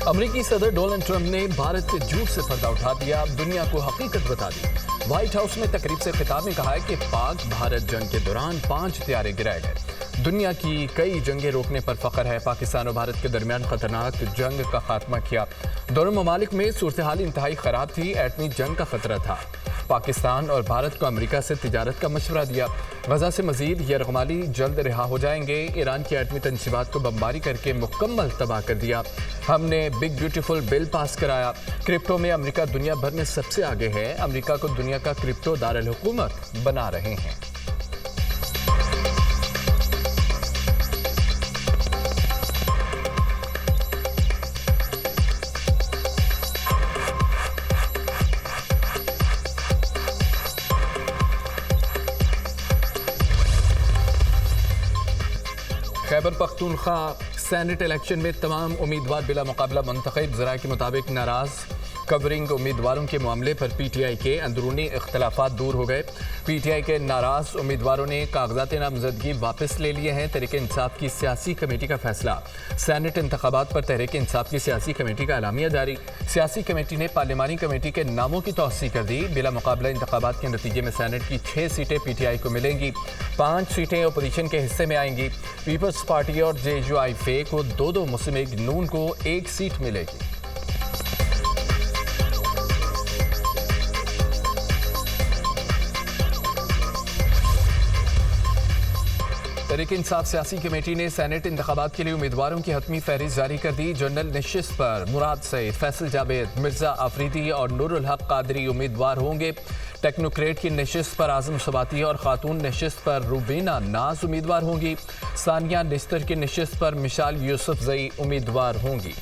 अमेरिकी सदर Donald Trump ने भारत के झूठ से पर्दा उठा दिया, दुनिया को हकीकत बता दी। व्हाइट हाउस में तकरीब से खिताब में कहा है कि पाक भारत जंग के दौरान 5 हथियारे गिराए गए। दुनिया की कई जंगें रोकने पर फख्र है। पाकिस्तान और भारत के दरमियान खतरनाक जंग का खात्मा किया। दोनों ममालिक में सूरत हाल इंतहाई खराब थी। एटमी जंग का खतरा था। पाकिस्तान और भारत को अमेरिका से तिजारत का मशवरा दिया। गजा से मजीद यरगमाली जल्द रिहा हो जाएंगे। ईरान की एटमी तंसीबात को बमबारी करके मुकम्मल तबाह कर दिया। हमने बिग ब्यूटीफुल बिल पास कराया। क्रिप्टो में अमेरिका दुनिया भर में सबसे आगे है। अमेरिका को दुनिया का क्रिप्टो दारुल हुकूमत बना रहे हैं। खैबर पख्तूनख्वा सेनेट इलेक्शन में तमाम उम्मीदवार बिला मुकाबला मुंतखब। ज़राए के मुताबिक नाराज कवरिंग उम्मीदवारों के मामले पर पीटीआई के अंदरूनी इख्तलाफात दूर हो गए। पीटीआई के नाराज उम्मीदवारों ने कागजात नामजदगी वापस ले लिए हैं। तहरीक इंसाफ की सियासी कमेटी का फैसला। सेनेट इंतखाबात पर तहरीक इंसाफ की सियासी कमेटी का एलामिया जारी। सियासी कमेटी ने पार्लिमानी कमेटी के नामों की तौसीह कर दी। बिला मुकाबला इंतखाबात के नतीजे में सेनेट की 6 सीटें पीटीआई को मिलेंगी। 5 सीटें अपोजिशन के हिस्से में आएंगी। पीपल्स पार्टी और जेयूआईफे को 2-2 मुस्लिम लीग नून को 1 सीट मिलेगी। तहरीक इंसाफ सियासी कमेटी ने सेनेट इंतखाबात के लिए उम्मीदवारों की हतमी फहरिस्त जारी कर दी। जनरल नशिस्त पर मुराद सईद, फैसल जावेद, मिर्जा आफरीदी और नूरुल हक कादरी उम्मीदवार होंगे। टेक्नोक्रेट की नशिस्त पर आजम सबाती और खातून नशिस्त पर रुबीना नाज उम्मीदवार होंगी। सानिया निस्तर की नशिस्त पर मिशाल यूसुफजई उम्मीदवार होंगी।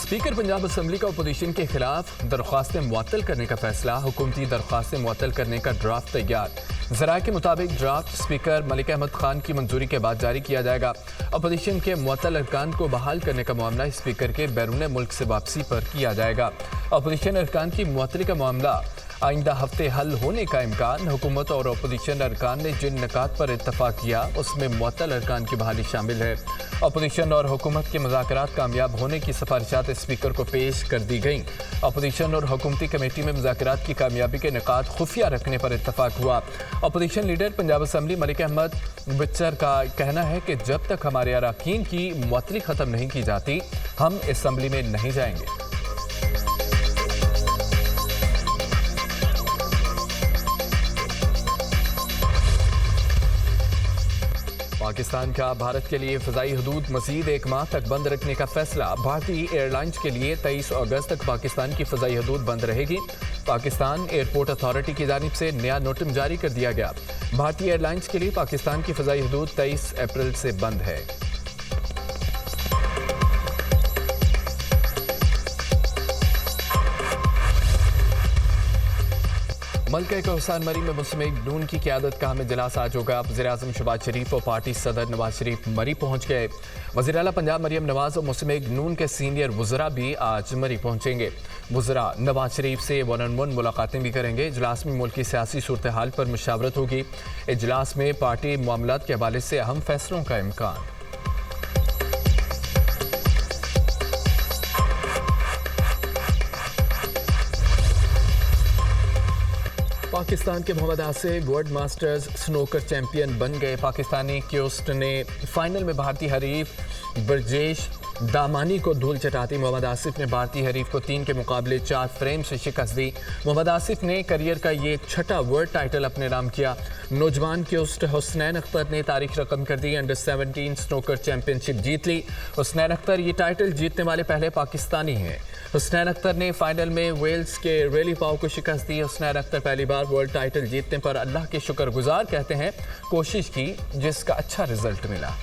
स्पीकर पंजाब असम्बली का अपोजिशन के खिलाफ दरख्वास्तें मुअत्तल करने का फैसला। हुकूमती दरख्वास्तें मुअत्तल करने का ड्राफ्ट तैयार। ज़राए के मुताबिक ड्राफ्ट स्पीकर मलिक अहमद खान की मंजूरी के बाद जारी किया जाएगा। अपोजिशन के मुअत्तल अरकान को बहाल करने का मामला स्पीकर के बैरून मुल्क से वापसी पर किया जाएगा। अपोजिशन अरकान की मुअत्तली का मामला आइंदा हफ्ते हल होने का इम्कान। हुकूमत और अपोजिशन अरकान ने जिन निकात पर इत्तफाक किया उसमें मुअत्तल अरकान की बहाली शामिल है। अपोजिशन और हुकूमत के मुज़ाकरात कामयाब होने की सिफारिशात स्पीकर को पेश कर दी गईं। अपोजिशन और हुकूमती कमेटी में मुज़ाकरात की कामयाबी के निकात खुफिया रखने पर इत्तफाक हुआ। Opposition leader Punjab assembly Malik Ahmad Bhachar का कहना है कि जब तक हमारे अरकान की मुअत्तली ख़त्म नहीं की जाती हम असम्बली में नहीं जाएंगे। पाकिस्तान का भारत के लिए फ़ज़ाई हदूद मज़ीद 1 माह तक बंद रखने का फैसला। भारतीय एयरलाइंस के लिए 23 अगस्त तक पाकिस्तान की फ़ज़ाई हदूद बंद रहेगी। पाकिस्तान एयरपोर्ट अथॉरिटी की जानिब से नया नोटिस जारी कर दिया गया। भारतीय एयरलाइंस के लिए पाकिस्तान की फ़ज़ाई हदूद 23 अप्रैल से बंद है। मलका कोहसान मरी में मुस्लिम लीग नून की क़यादत का हमें इजलास आज होगा। वज़ीर-ए-आज़म शहबाज शरीफ और पार्टी सदर नवाज शरीफ मरी पहुँच गए। वज़ीर आला पंजाब मरियम नवाज और मुस्लिम लीग नून के सीनियर वज़रा भी आज मरी पहुँचेंगे। वज़रा नवाज शरीफ से 1-on-1 मुलाकातें भी करेंगे। इजलास में मुल्क की सियासी सूरत हाल पर मुशावरत होगी। इजलास में पार्टी मामलात के हवाले से अहम फैसलों का इम्कान। पाकिस्तान के Mohammad Asif world masters snooker champion बन गए। पाकिस्तानी क्योस्ट ने फाइनल में भारतीय हरीफ ब्रजेश दामानी को धूल चटाती। मोहम्मद आसिफ ने भारतीय हरीफ को 3 के मुकाबले 4 फ्रेम से शिकस्त दी। मोहम्मद आसिफ ने करियर का ये 6ठा वर्ल्ड टाइटल अपने नाम किया। नौजवान क्योस्ट हुसनैन अख्तर ने तारीख रकम कर दी। अंडर 17 स्नूकर चैंपियनशिप जीत ली। हुसनैन अख्तर ये टाइटल जीतने वाले पहले पाकिस्तानी हैं। हुसनैन अख्तर ने फाइनल में वेल्स के रेली पाओ को शिकस्त दी। हुसनैन अख्तर पहली बार वर्ल्ड टाइटल जीतने पर अल्लाह के शुक्रगुजार कहते हैं, कोशिश की जिसका अच्छा रिजल्ट मिला।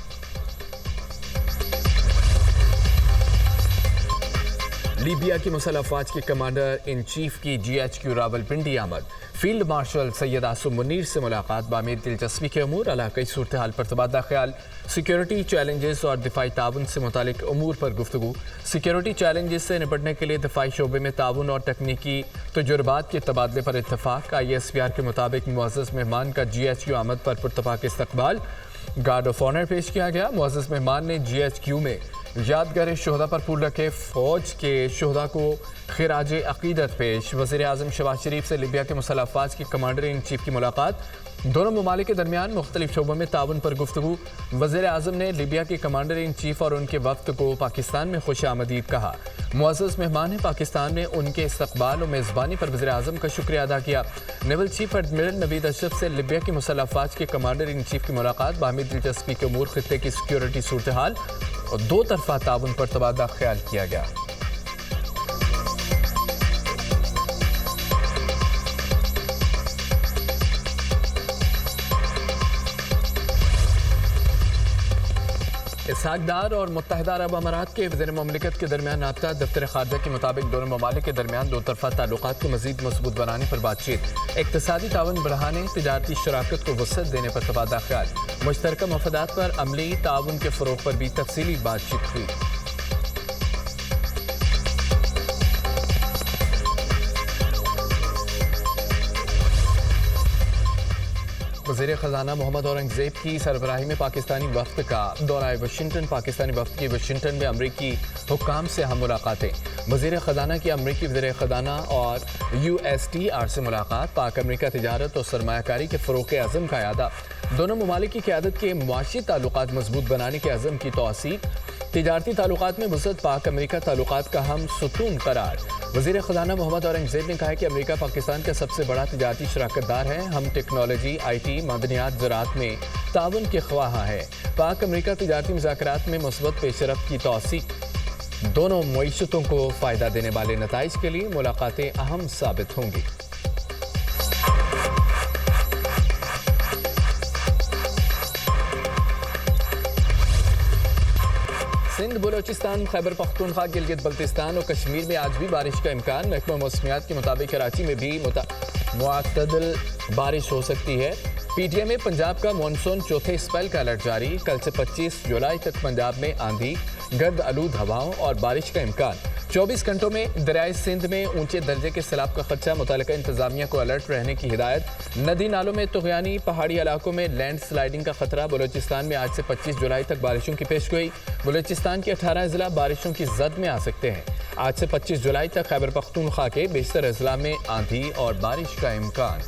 लीबिया की मुसल्लह अफवाज के कमांडर इन चीफ की GHQ रावलपिंडी आमद। फील्ड मार्शल सैयद आसिम मुनीर से मुलाकात, बामीर दिलचस्पी के अमूर, इलाकाई सूरत हाल पर तबादला ख्याल, सिक्योरिटी चैलेंजेस और दिफाई ताउन से मुतालिक अमूर पर गुफ्तगू। सिक्योरिटी चैलेंजेस से निपटने के लिए दिफाई शोबे में ताउन और तकनीकी तजुर्बात के तबादले पर इत्तफाक। ISPR के मुताबिक मुअज़्ज़ज़ मेहमान का GHQ आमद पर पुरतफाक इस्तकबाल। गार्ड ऑफ ऑनर पेश किया गया। मुअज़्ज़ज़ मेहमान ने GHQ में यादगार शोहदा पर फूल रखे, फौज के शोहदा को खिराज अकीदत पेश। वज़ीर आज़म शहबाज शरीफ से लीबिया के मुसल्लह अफवाज के कमांडर इन चीफ की मुलाकात। दोनों ममालिक के दरमियान मुख्तलिफ शोबों में ताउन पर गुफ्तगू। वज़ीर आज़म ने लीबिया के कमांडर इन चीफ और उनके वफ्द को पाकिस्तान में खुश आमदीद कहा। मुअज़्ज़ज़ मेहमान ने पाकिस्तान में उनके इस्तकबाल और मेज़बानी पर वज़ीर आज़म का शुक्रिया अदा किया। Naval chief admiral Naveed Ashraf से लीबिया की मुसल्लह अफवाज के कमांडर इन चीफ की मुलाकात, बाहमी दिलचस्पी के अमूर, खित्ते की सिक्योरिटी सूरत हाल और दो तरफा ताउन पर तबादला ख्याल किया गया। इसहाक डार और मुत्तहिदा अरब अमारात के वज़ीर ममलिकत के दरमियान राब्ता। दफ्तर खारजा के मुताबिक दोनों ममालिक के दरमियान दो तरफा ताल्लुकात को मज़ीद मजबूत बनाने पर बातचीत। इक़्तिसादी ताउन बढ़ाने, तिजारती शराकत को वसअत देने पर तबादला ख्याल। मुश्तरका मफादात पर अमली ताउन के फ़रोग़ पर भी तफसीली बातचीत हुई। वज़ीर ख़ज़ाना मोहम्मद औरंगज़ेब की सरबराही में पाकिस्तानी वफ़द का दौरा वाशिंगटन। पाकिस्तानी वफ़द की वाशिंगटन में अमरीकी हुक्काम से हम मुलाकातें। वज़ीर ख़ज़ाना की अमरीकी वज़ीर ख़ज़ाना और USTR से मुलाकात। पाक अमरीका तिजारत और सरमायाकारी के फ़रोग़ के अज़म का यादा। दोनों ममालिक की क़यादत के मुआशी ताल्लुकात मजबूत बनाने के अज़म की तौसीक़। तिजारती ताल्लुकात में वसअत, पाक अमरीका ताल्लुकात का हम सुतून करार। वज़ीर ख़ज़ाना मोहम्मद औरंगज़ेब ने कहा कि अमरीका पाकिस्तान का सबसे बड़ा तिजारती शराकतदार है। हम टेक्नोलॉजी, IT, मादनियात, ज़राअत में ताउन के ख्वाह हैं। पाक अमरीका तिजारती मुज़ाकरात में मुस्बत पेशरफ्त की तौसीक़। दोनों मईशतों को फ़ायदा देने वाले नताइज के लिए मुलाकातें अहम साबित होंगी। सिंध, बलोचिस्तान, खैबर पख्तूनख्वा, गिलगित बल्तिस्तान और कश्मीर में आज भी बारिश का इम्कान। महकमा मौसमियात के मुताबिक कराची में भी मुअतदल बारिश हो सकती है। PTM में पंजाब का मानसून चौथे स्पेल का अलर्ट जारी। कल से 25 जुलाई तक पंजाब में आंधी, गर्द आलूद हवाओं और बारिश का इम्कान। 24 घंटों में दरियाए सिंध में ऊंचे दर्जे के सैलाब का खदशा, मुतल्लिका इंतजामिया को अलर्ट रहने की हिदायत। नदी नालों में तुग़यानी, पहाड़ी इलाकों में लैंड स्लाइडिंग का खतरा। बलोचिस्तान में आज से 25 जुलाई तक बारिशों की पेशगोई। बलोचिस्तान के 18 अजला बारिशों की जद में आ सकते हैं। आज से 25 जुलाई तक खैबर पख्तूनख्वा के बेशतर अजला में आंधी और बारिश का इम्कान।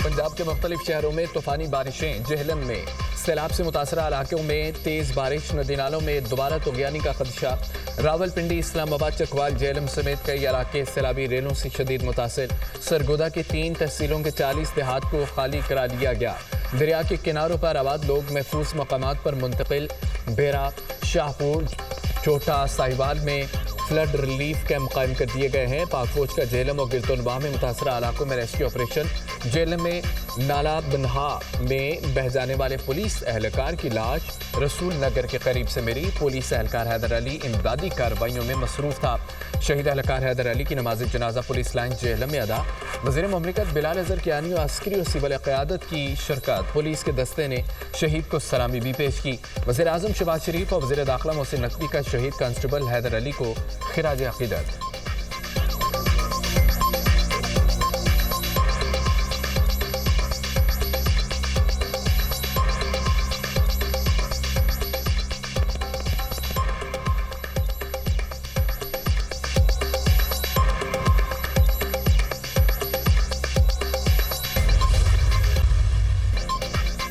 पंजाब के मुख्तलिफ शहरों में तूफानी बारिशें। जेहलम में सैलाब से मुतासरा इलाकों में तेज़ बारिश, नदी नालों में दोबारा तुग़यानी का खदशा। रावलपिंडी, इस्लामाबाद, चकवाल, जेहलम समेत कई इलाके सैलाबी रेलों से शदीद मुतासर। सरगोदा की 3 तहसीलों के 40 देहात को खाली करा दिया गया। दरिया के किनारों पर आबाद लोग महफूज मकामात पर मुंतकिल। बेरा, शाहपुर, छोटा साहिवाल में फ्लड रिलीफ कैंप कायम कर दिए गए हैं। पाक फौज का जेहलम और गिरतुनवाह में मुतासरा इलाकों में रेस्क्यू ऑपरेशन। जेहलम में नाला बनहा में बह जाने वाले पुलिस एहलकार की लाश रसूल नगर के करीब से मिली। पुलिस एहलकार हैदर अली इमदादी कार्रवाइयों में मसरूफ था। शहीद एहलकार हैदर अली की नमाज जनाजा पुलिस लाइन जेहलम में अदा। वज़ीर ममलिकत बिलाल अज़हर कियानी और अस्करी और सिविल क़यादत की शिरकत। पुलिस के दस्ते ने शहीद को सलामी भी पेश की। वज़ीर आज़म शहबाज शरीफ और वज़ीर दाखिला मोहसिन नकवी का शहीद कांस्टेबल हैदर अली को खिराज अक़ीदत।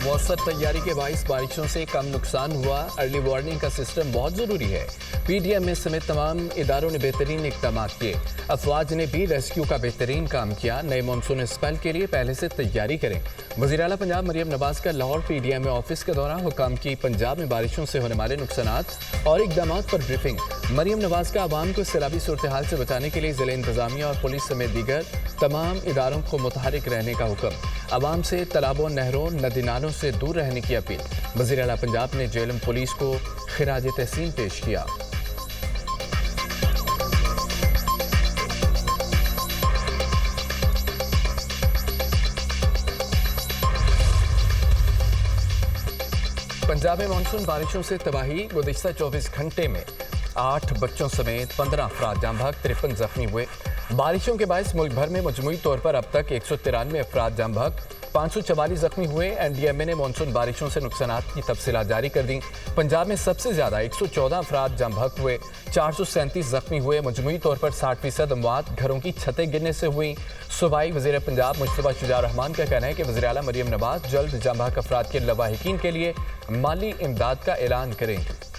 मौसम तैयारी के बाइस बारिशों से कम नुकसान हुआ। अर्ली वार्निंग का सिस्टम बहुत ज़रूरी है। PDM में समेत तमाम इदारों ने बेहतरीन इक़दाम किए। अफवाज ने भी रेस्क्यू का बेहतरीन काम किया। नए मानसून स्पेल के लिए पहले से तैयारी करें। वज़ीर आला पंजाब मरियम नवाज का लाहौर PDM में ऑफिस के दौरान हुकाम की पंजाब में बारिशों से होने वाले नुकसानात और इक़दाम पर ब्रीफिंग। मरियम नवाज का आवाम को सैलाबी सूरत हाल से बचाने के लिए ज़िला इंतजामिया और पुलिस समेत दीगर तमाम इदारों को मुतहरिक रहने का हुक्म। आवाम से तालाबों, नहरों, नदी नालों से दूर रहने की अपील। वज़ीर आला पंजाब ने जेएलएम पुलिस को खिराज तहसीन पेश किया। पंजाब में मानसून बारिशों से तबाही। गुज़िश्ता 24 घंटे में 8 बच्चों समेत 15 अफराद जाम बहक, 53 जख्मी हुए। बारिशों के बायस मुल्क भर में मजमूई तौर पर अब तक 193 अफराद जाम बहक, 544 जख्मी हुए। एनडीएमए ने मानसून बारिशों से नुकसानात की तफसीलात जारी कर दी। पंजाब में सबसे ज्यादा 114 अफराद जाम बहक हुए, 437 जख्मी हुए। मजमूई तौर पर 60% अमवात घरों की छतें गिरने से हुई। सूबाई वज़ीर पंजाब मुश्तबा शुजा रहमान का कहना है कि वज़ीर आला मरियम नवाज जल्द जाम बहक अफराद के लवाहिकीन के लिए माली इमदाद का ऐलान करेंगे।